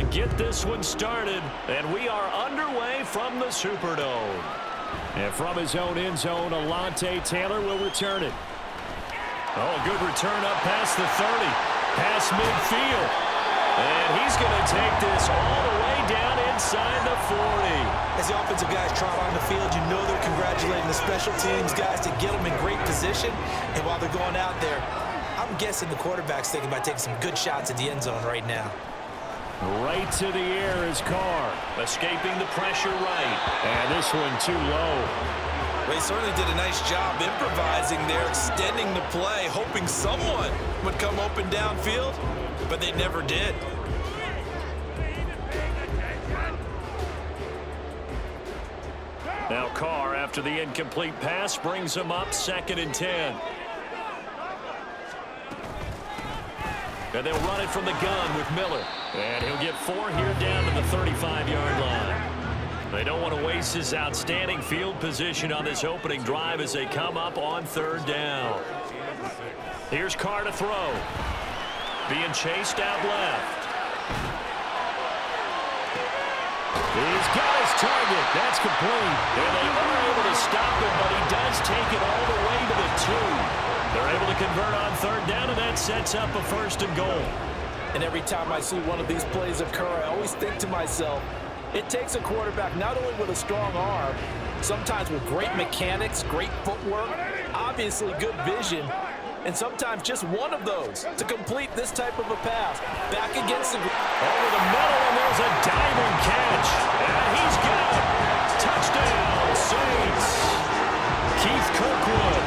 to get this one started, and we are underway from the Superdome. And from his own end zone, Alontae Taylor will return it. Oh, good return up past the 30, past midfield. And he's going to take this all the way down inside the 40. As the offensive guys trot on the field, you know they're congratulating the special teams guys to get them in great position. And while they're going out there, I'm guessing the quarterback's thinking about taking some good shots at the end zone right now. Right to the air is Carr, escaping the pressure right. And this one too low. Well, he certainly did a nice job improvising there, extending the play, hoping someone would come open downfield, but they never did. Now Carr, after the incomplete pass, brings him up 2nd and 10. And they'll run it from the gun with Miller. And he'll get 4 here down to the 35-yard line. They don't want to waste his outstanding field position on this opening drive as they come up on 3rd down. Here's Carr to throw. Being chased out left. He's got his target. That's complete. And they are able to stop him, but he does take it all the way to the 2. They're able to convert on 3rd down, and that sets up a 1st and goal. And every time I see one of these plays occur, I always think to myself, it takes a quarterback not only with a strong arm, sometimes with great mechanics, great footwork, obviously good vision, and sometimes just one of those to complete this type of a pass. Back against the over the middle, and there's a diving catch. And he's got it. Touchdown, Saints. Keith Kirkwood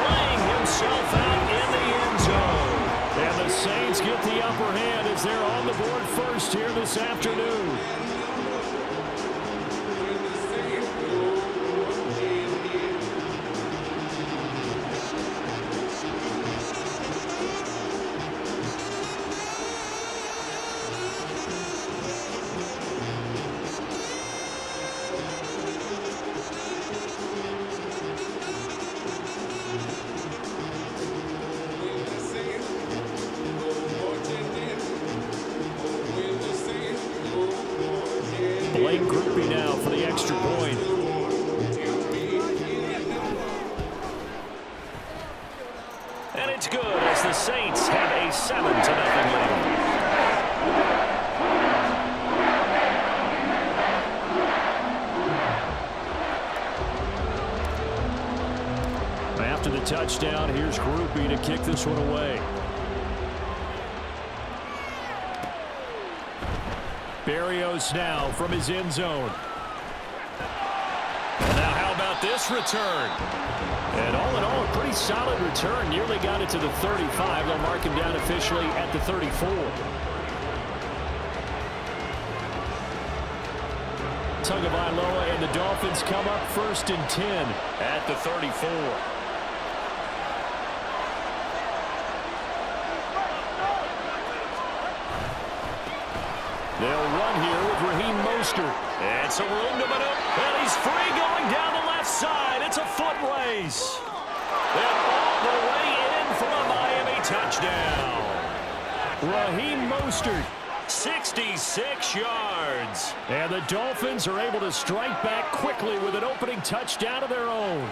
laying himself out in the end zone. And the Saints get the upper hand as they're on the board first here this afternoon. Groupie now for the extra point. And it's good as the Saints have a 7-0 lead. After the touchdown, here's Groupie to kick this one away. Berrios now from his end zone. And now how about this return? And all in all, a pretty solid return. Nearly got it to the 35. They'll mark him down officially at the 34. Tagovailoa and the Dolphins come up 1st and 10 at the 34. They'll run here with Raheem Mostert. And some room to maneuver. And he's free going down the left side. It's a foot race. And all the way in for a Miami touchdown. Raheem Mostert, 66 yards. And the Dolphins are able to strike back quickly with an opening touchdown of their own.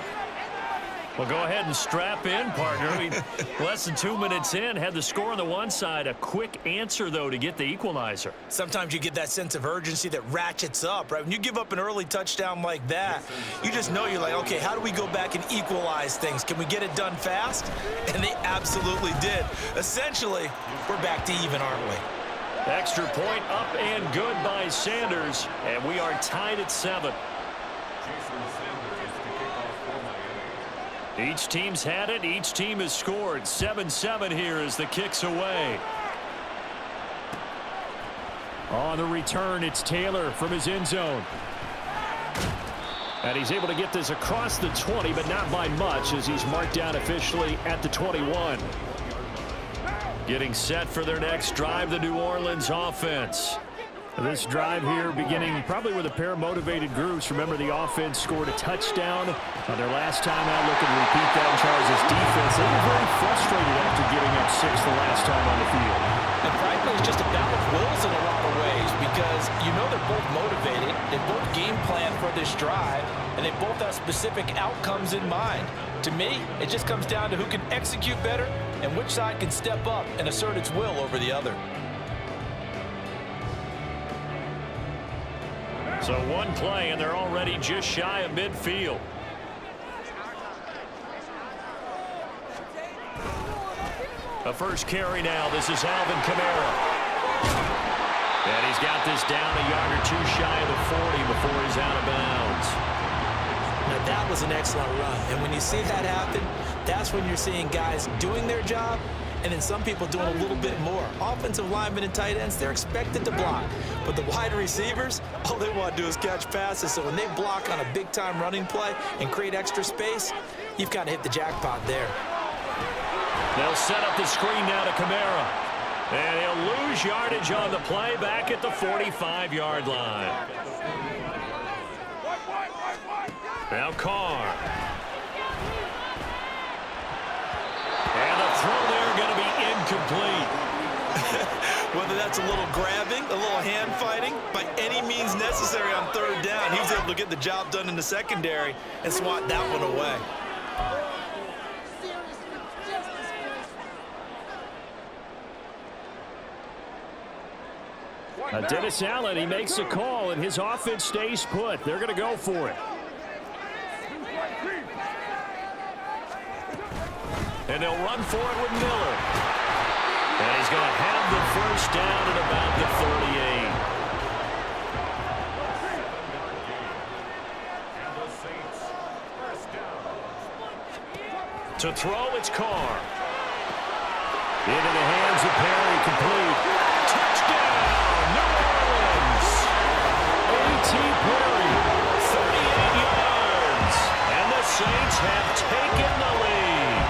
Well, go ahead and strap in, partner. Less than 2 minutes in, had the score on the one side. A quick answer, though, to get the equalizer. Sometimes you get that sense of urgency that ratchets up, right? When you give up an early touchdown like that, you just know you're like, okay, how do we go back and equalize things? Can we get it done fast? And they absolutely did. Essentially, we're back to even, aren't we? Extra point up and good by Sanders, and we are tied at 7. Each team's had it. Each team has scored. 7-7 here as the kick's away. On the return, it's Taylor from his end zone. And he's able to get this across the 20, but not by much as he's marked down officially at the 21. Getting set for their next drive, the New Orleans offense. This drive here beginning probably with a pair of motivated groups. Remember, the offense scored a touchdown on their last time out. Looking to repeat that in Charles' defense. They were very frustrated after giving up 6 the last time on the field. And frankly, it's just a battle of wills in a lot of ways. plan for this drive, and they both have specific outcomes in mind. To me, it just comes down to who can execute better and which side can step up and assert its will over the other. So one play, and they're already just shy of midfield. A first carry now. This is Alvin Kamara. And he's got this down a yard or two shy of the 40 before he's out of bounds. Now, that was an excellent run. And when you see that happen, that's when you're seeing guys doing their job and then some people doing a little bit more. Offensive linemen and tight ends, they're expected to block. But the wide receivers, all they want to do is catch passes. So when they block on a big-time running play and create extra space, you've kind of hit the jackpot there. They'll set up the screen now to Kamara. And he'll lose yardage on the play back at the 45-yard line. Now Carr. And the throw there going to be incomplete. Whether that's a little grabbing, a little hand fighting, by any means necessary on third down, he was able to get the job done in the secondary and swat that one away. Dennis Allen, he makes a call, and his offense stays put. They're going to go for it. And they'll run for it with Miller. And he's going to have the first down at about the 38. To throw, it's Carr. Into the hands of Perry, complete. Touchdown, New Orleans. A.T. Perry, 38 yards. And the Saints have taken the lead.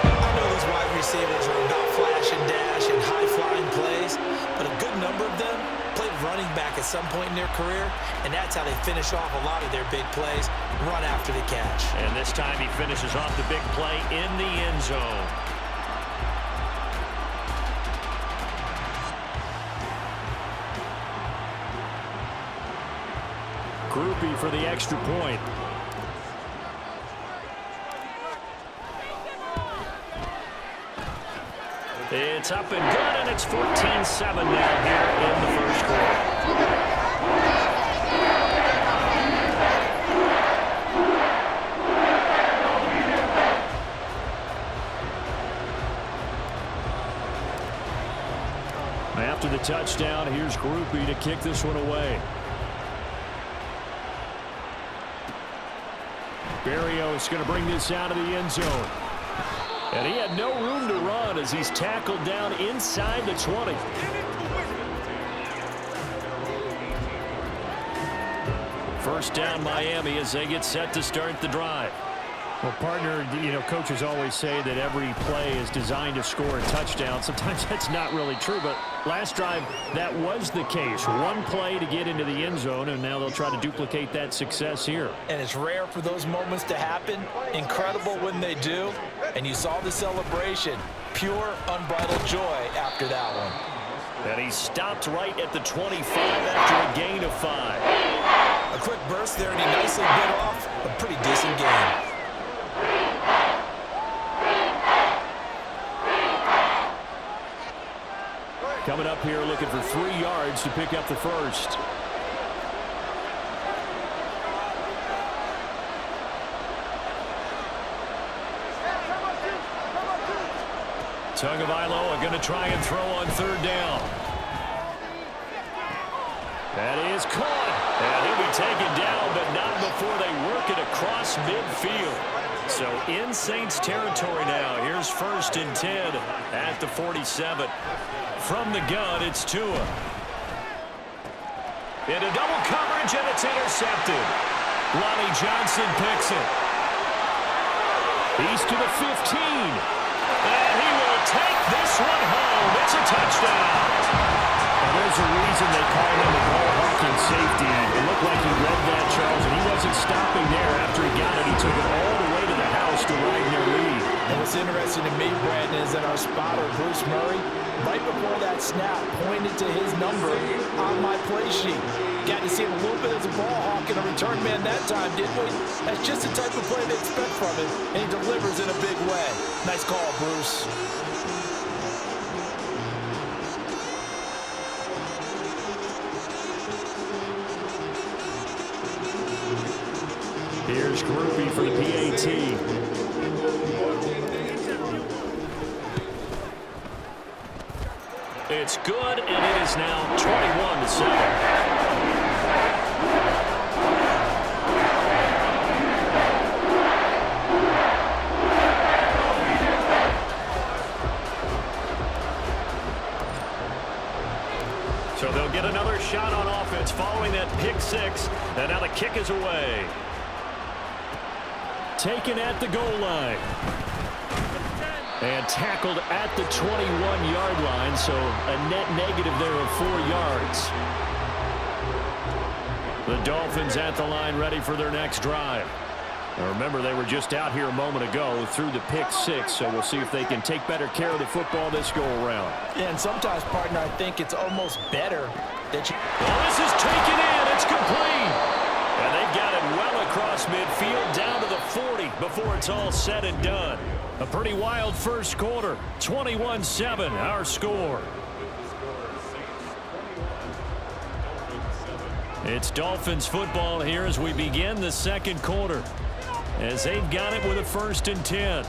I know these wide receivers are about flash and dash and high-flying plays, but a good number of them played running back at some point in their career, and that's how they finish off a lot of their big plays, run after the catch. And this time he finishes off the big play in the end zone. Groupie for the extra point. It's up and good, and it's 14-7 now here in the first quarter. After the touchdown, here's Groupie to kick this one away. Berrios going to bring this out of the end zone. And he had no room to run as he's tackled down inside the 20. First down Miami as they get set to start the drive. Well, partner, you know, coaches always say that every play is designed to score a touchdown. Sometimes that's not really true, but last drive, that was the case. One play to get into the end zone, and now they'll try to duplicate that success here. And it's rare for those moments to happen. Incredible when they do. And you saw the celebration. Pure, unbridled joy after that one. And he stopped right at the 25 after a gain of 5. A quick burst there, and he nicely bit off a pretty decent game. Coming up here looking for 3 yards to pick up the first. Tagovailoa going to try and throw on third down. That is caught. And he'll be taken down, but not before they work it across midfield. So in Saints territory now. Here's 1st and 10 at the 47. From the gun, it's Tua. Into double coverage, and it's intercepted. Lonnie Johnson picks it. He's to the 15. And he will take this one home. It's a touchdown. Now, there's a reason they call him the ball hawking safety. It looked like he read that, Charles, and he wasn't stopping there after he got it. He took it all the way to the house to ride their lead. And what's interesting to me, Brandon, is that our spotter, Bruce Murray, right before that snap, pointed to his number on my play sheet. got to see him a little bit as a ball hawk and a return man that time, didn't we? That's just the type of play they expect from him, and he delivers in a big way. Nice call, Bruce. Here's Groupie for the PAT. It's good, and it is now 21-7. So they'll get another shot on offense following that pick six, and now the kick is away. Taken at the goal line. And tackled at the 21-yard line, so a net negative there of 4 yards. The Dolphins at the line ready for their next drive. Now remember, they were just out here a moment ago through the pick six, so we'll see if they can take better care of the football this go-around. Yeah, and sometimes, partner, I think it's almost better that you... Well, this is taken in. It's complete. And they've got it well across midfield down to the 40 before it's all said and done. A pretty wild first quarter. 21-7, our score. It's Dolphins football here as we begin the second quarter, as they've got it with a 1st and 10.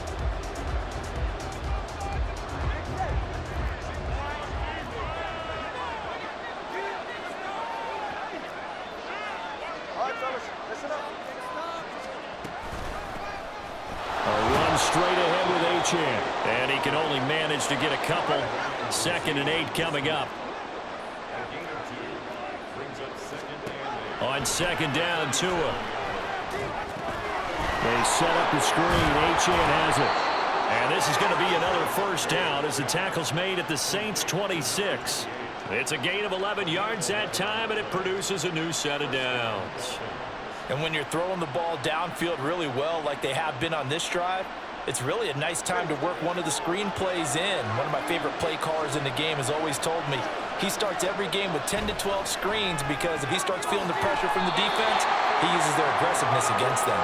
Straight ahead with Achane, and he can only manage to get a couple. 2nd and 8 coming up. On 2nd down, Tua. They set up the screen. Achane has it. And this is going to be another 1st down as the tackle's made at the Saints' 26. It's a gain of 11 yards that time, and it produces a new set of downs. And when you're throwing the ball downfield really well like they have been on this drive, it's really a nice time to work one of the screen plays in. One of my favorite play callers in the game has always told me he starts every game with 10 to 12 screens because if he starts feeling the pressure from the defense, he uses their aggressiveness against them.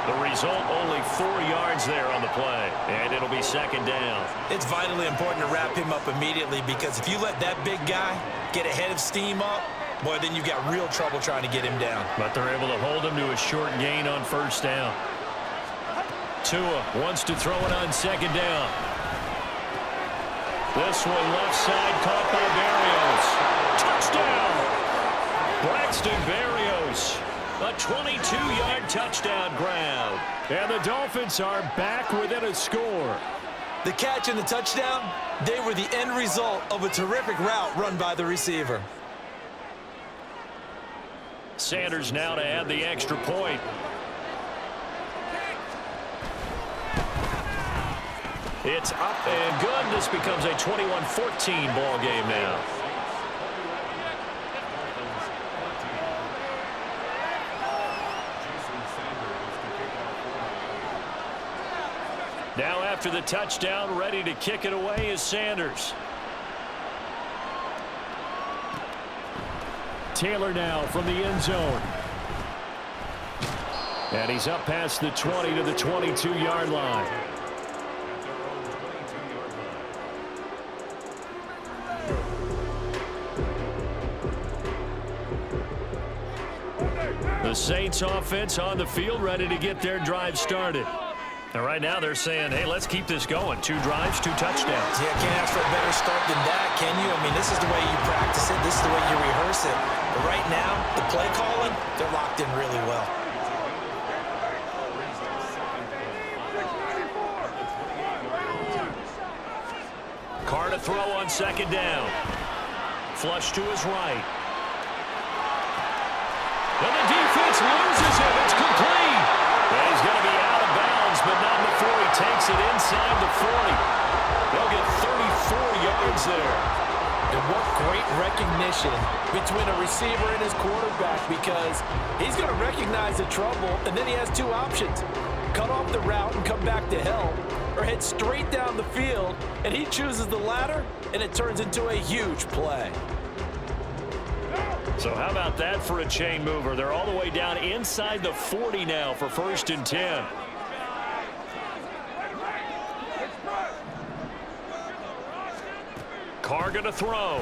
The result, only 4 yards there on the play, and it'll be 2nd down. It's vitally important to wrap him up immediately because if you let that big guy get ahead of steam up, boy, then you've got real trouble trying to get him down. But they're able to hold him to a short gain on 1st down. Tua wants to throw it on 2nd down. This one left side caught by Berrios. Touchdown! Braxton Berrios. A 22-yard touchdown grab. And the Dolphins are back within a score. The catch and the touchdown, they were the end result of a terrific route run by the receiver. Sanders now to add the extra point. It's up and good. This becomes a 21-14 ball game now. Now after the touchdown, ready to kick it away is Sanders. Taylor now from the end zone. And he's up past the 20 to the 22-yard line. The Saints offense on the field ready to get their drive started. And right now they're saying, hey, let's keep this going. 2 drives, 2 touchdowns. Yeah, can't ask for a better start than that, can you? I mean, this is the way you practice it. This is the way you rehearse it. But right now, the play calling, they're locked in really well. Carr to throw on 2nd down. Flush to his right. And the defense loses him. It's complete. And he's going to be out of bounds, but not before he takes it inside the 40. They'll get 34 yards there. And what great recognition between a receiver and his quarterback, because he's going to recognize the trouble, and then he has 2 options. Cut off the route and come back to help, or head straight down the field, and he chooses the latter, and it turns into a huge play. So how about that for a chain mover? They're all the way down inside the 40 now for 1st and 10. Carr going to throw.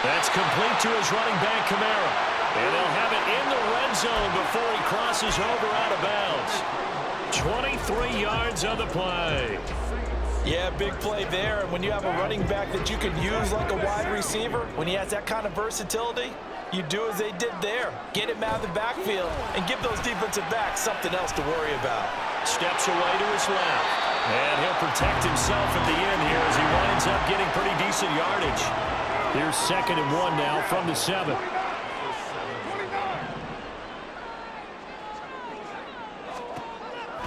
That's complete to his running back, Kamara. And they'll have it in the red zone before he crosses over out of bounds. 23 yards on the play. Yeah, big play there. And when you have a running back that you can use like a wide receiver, when he has that kind of versatility, you do as they did there. Get him out of the backfield and give those defensive backs something else to worry about. Steps away to his left. And he'll protect himself at the end here as he winds up getting pretty decent yardage. Here's 2nd and 1 now from the 7.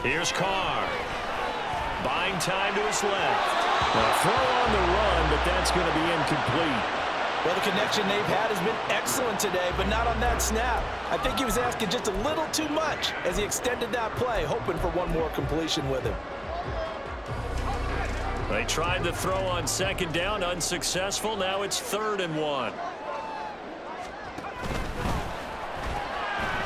Here's Carr. Buying time to his left. A throw on the run, but that's going to be incomplete. Well, the connection they've had has been excellent today, but not on that snap. I think he was asking just a little too much as he extended that play, hoping for one more completion with him. They tried to throw on 2nd down, unsuccessful. Now it's 3rd and 1.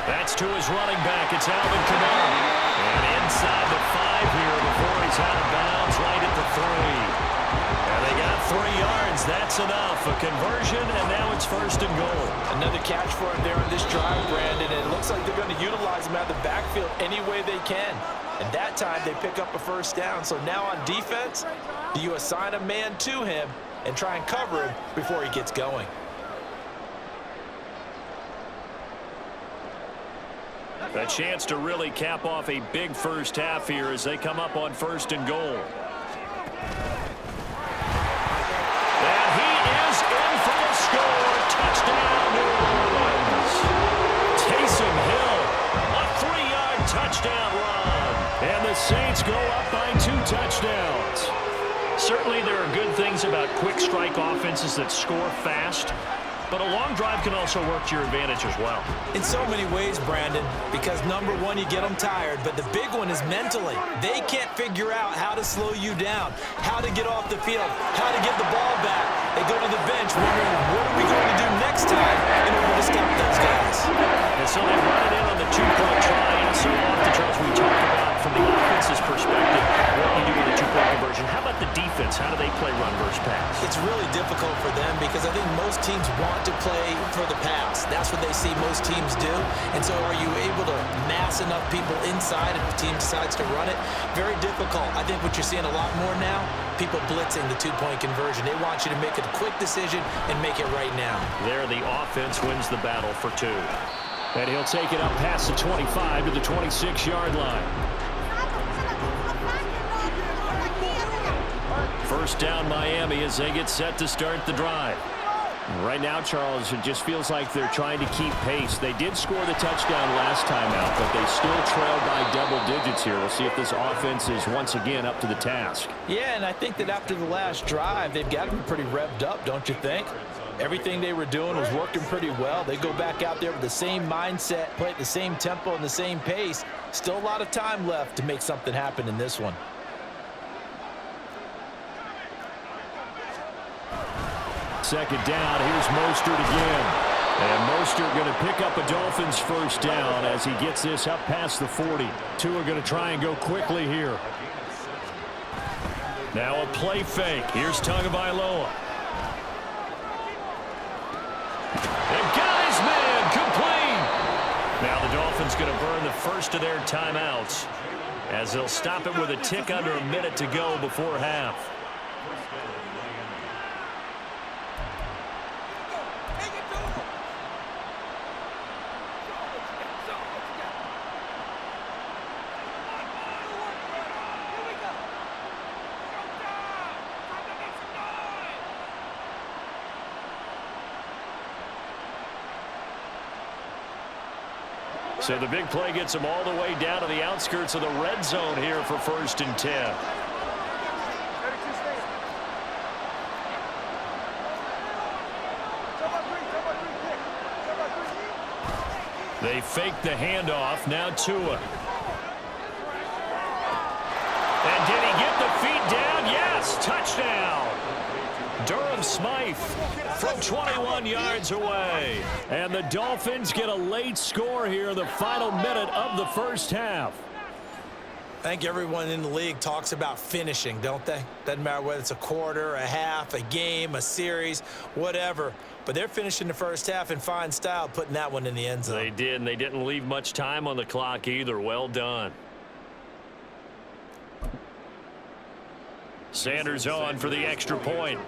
That's to his running back. It's Alvin Kamara. And inside the 5 here before he's out of bounds right at the 3. And they got 3 yards. That's enough. A conversion, and now it's 1st and goal. Another catch for him there on this drive, Brandon. And it looks like they're going to utilize him out of the backfield any way they can. And that time they pick up a 1st down. So now on defense, do you assign a man to him and try and cover him before he gets going? A chance to really cap off a big first half here as they come up on 1st and goal. And he is in for the score. Touchdown, New Orleans. Taysom Hill, a 3-yard touchdown run. And the Saints go up by 2 touchdowns. Certainly there are good things about quick strike offenses that score fast. But a long drive can also work to your advantage as well. In so many ways, Brandon, because number one, you get them tired, but the big one is mentally. They can't figure out how to slow you down, how to get off the field, how to get the ball back. They go to the bench wondering, what are we going to do next time in order to stop those guys? And so they run it in on the 2-point try. And so often, Charles, we talk about from the offense's perspective what you do with a 2-point conversion. How about the defense? How do they play run versus pass? It's really difficult for them because I think most teams want to play for the pass. That's what they see most teams do. And so are you able to mass enough people inside if the team decides to run it? Very difficult. I think what you're seeing a lot more now, people blitzing the 2-point conversion. They want you to make a quick decision and make it right now. There, the offense wins the battle for 2. And he'll take it up past the 25 to the 26-yard line. 1st down, Miami, as they get set to start the drive. Right now, Charles, it just feels like they're trying to keep pace. They did score the touchdown last time out, but they still trail by double digits here. We'll see if this offense is once again up to the task. Yeah, and I think that after the last drive, they've got to be pretty revved up, don't you think? Everything they were doing was working pretty well. They go back out there with the same mindset, play at the same tempo and the same pace. Still a lot of time left to make something happen in this one. Second down, here's Mostert again. And Mostert going to pick up a Dolphins 1st down as he gets this up past the 40. 2 are going to try and go quickly here. Now a play fake. Here's Tagovailoa. And got his man complete. Now the Dolphins going to burn the first of their timeouts as they'll stop it with a tick under a minute to go before half. So the big play gets them all the way down to the outskirts of the red zone here for 1st and 10. They fake the handoff. Now Tua. And did he get the feet down? Yes, touchdown. Durham Smythe from 21 yards away. And the Dolphins get a late score here in the final minute of the first half. I think everyone in the league talks about finishing, don't they? Doesn't matter whether it's a quarter, a half, a game, a series, whatever. But they're finishing the first half in fine style, putting that one in the end zone. They did, and they didn't leave much time on the clock either. Well done. Sanders on for the extra point.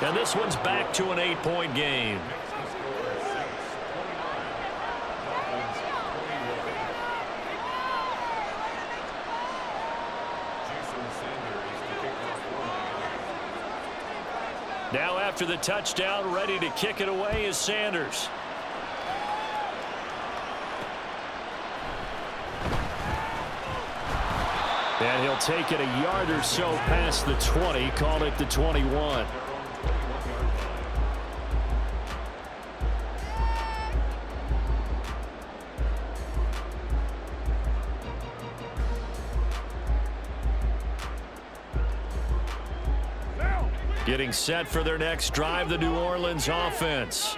And this one's back to an 8-point game. Now after the touchdown, ready to kick it away is Sanders. And he'll take it a yard or so past the 20, call it the 21. Getting set for their next drive, the New Orleans offense.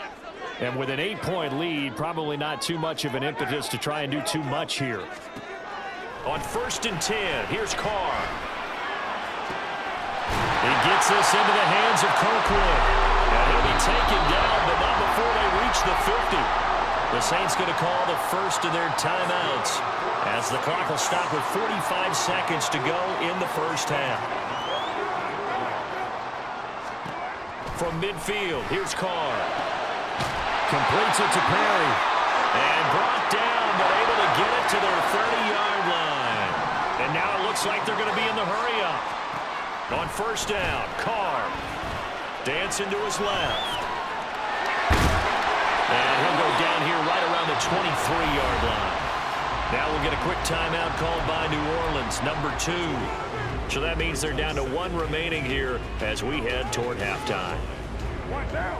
And with an 8-point lead, probably not too much of an impetus to try and do too much here. On 1st and 10, here's Carr. He gets this into the hands of Kirkwood. And he'll be taken down, but not before they reach the 50. The Saints going to call the first of their timeouts as the clock will stop with 45 seconds to go in the first half. From midfield, here's Carr. Completes it to Perry. And brought down, but able to get it to their 30-yard line. And now it looks like they're going to be in the hurry-up. On 1st down, Carr. Dancing to his left. And he'll go down here right around the 23-yard line. Now we'll get a quick timeout called by New Orleans, number 2. So that means they're down to 1 remaining here as we head toward halftime.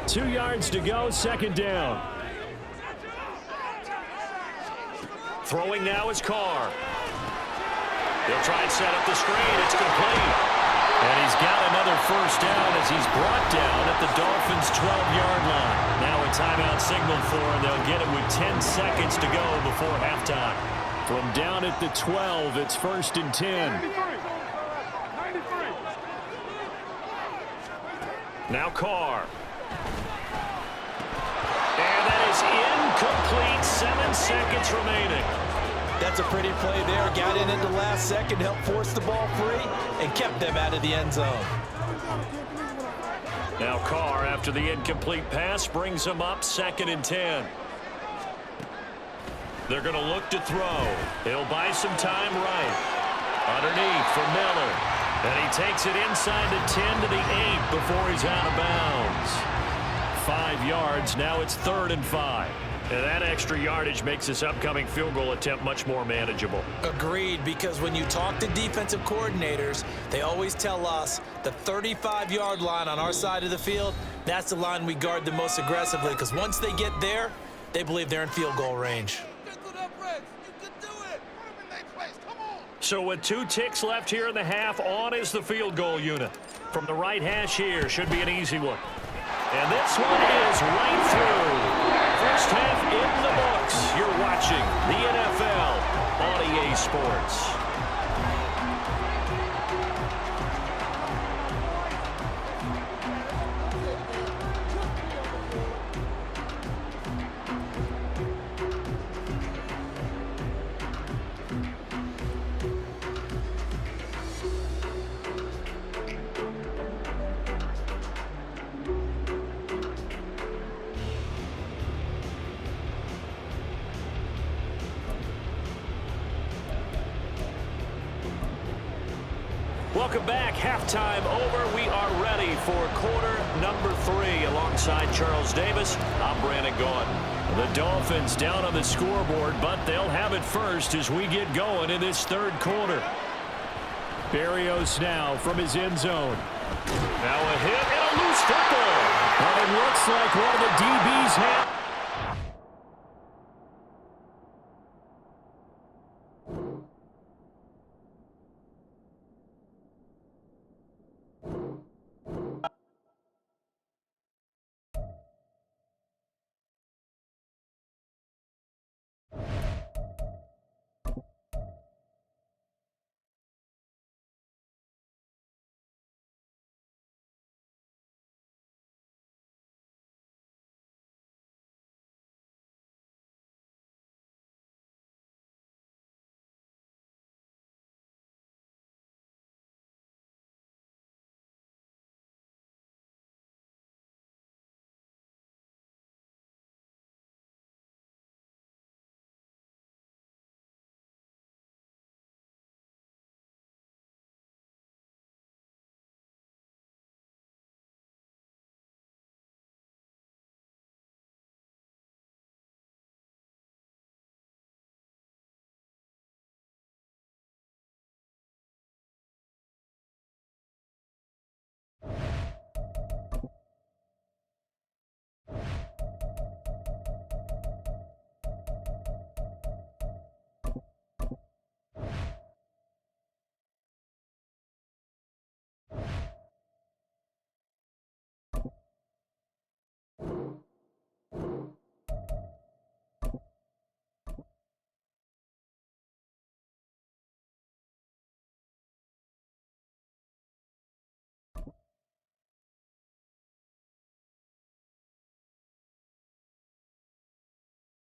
2 yards to go, 2nd down. Throwing now is Carr. He'll try and set up the screen. It's complete. And he's got another 1st down as he's brought down at the Dolphins' 12-yard line. Now a timeout signaled for, and they'll get it with 10 seconds to go before halftime. From down at the 12, it's 1st and 10. Now Carr. And that is incomplete. 7 seconds remaining. That's a pretty play there. Got in at the last second, helped force the ball free, and kept them out of the end zone. Now Carr, after the incomplete pass, brings him up 2nd and 10. They're going to look to throw. He'll buy some time right. Underneath for Miller. And he takes it inside the 10 to the 8 before he's out of bounds. 5 yards. Now it's 3rd and 5. And that extra yardage makes this upcoming field goal attempt much more manageable. Agreed, because when you talk to defensive coordinators, they always tell us the 35-yard line on our side of the field, that's the line we guard the most aggressively, because once they get there, they believe they're in field goal range. So with 2 ticks left here in the half, on is the field goal unit. From the right hash here, should be an easy one. And this one is right through. First half in the books. You're watching the NFL on EA Sports. Welcome back. Halftime over. We are ready for quarter number 3. Alongside Charles Davis, I'm Brandon Gordon. The Dolphins down on the scoreboard, but they'll have it first as we get going in this 3rd quarter. Berrios now from his end zone. Now a hit and a loose football. And it looks like one of the DBs had